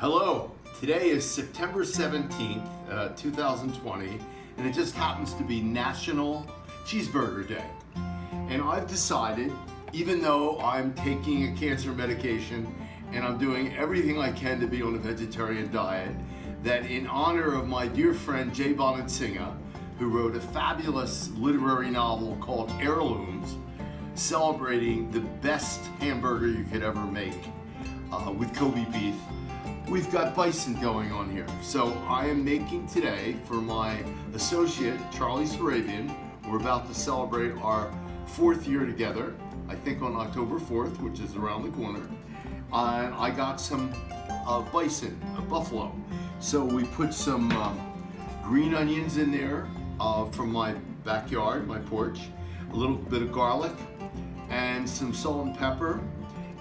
Hello, today is September 17th, 2020, and it just happens to be National Cheeseburger Day. And I've decided, even though I'm taking a cancer medication and I'm doing everything I can to be on a vegetarian diet, that in honor of my dear friend Bonansinga, who wrote a fabulous literary novel called Heirlooms, celebrating the best hamburger you could ever make with Kobe beef, we've got bison going on here. So I am making today for my associate, Charlie Sarabian. We're about to celebrate our 4th year together, I think on October 4th, which is around the corner. And I got some bison, a buffalo. So we put some green onions in there from my backyard, my porch, a little bit of garlic, and some salt and pepper,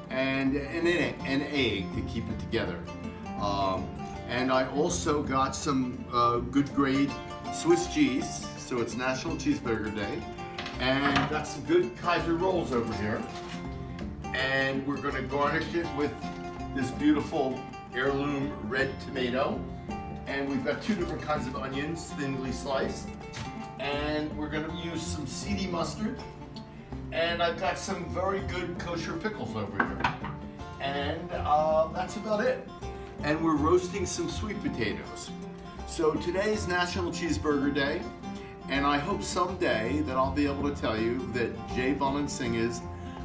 and an egg to keep it together. And I also got some good grade Swiss cheese, so it's National Cheeseburger Day. And got some good Kaiser rolls over here. And we're gonna garnish it with this beautiful heirloom red tomato. And we've got 2 different kinds of onions, thinly sliced. And we're gonna use some seedy mustard. And I've got some very good kosher pickles over here. And that's about it. And we're roasting some sweet potatoes. So today's National Cheeseburger Day, and I hope someday that I'll be able to tell you that Bonansinga's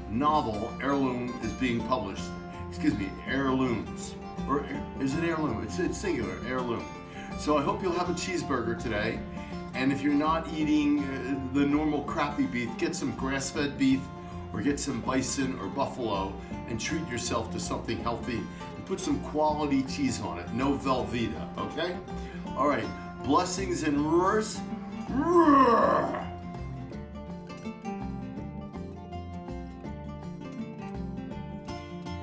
novel, Heirloom, is being published. Excuse me, Heirlooms. Or is it Heirloom? It's singular, Heirloom. So I hope you'll have a cheeseburger today. And if you're not eating the normal crappy beef, get some grass-fed beef or get some bison or buffalo and treat yourself to something healthy and put some quality cheese on it. No Velveeta, okay? All right, blessings and roars. Roar!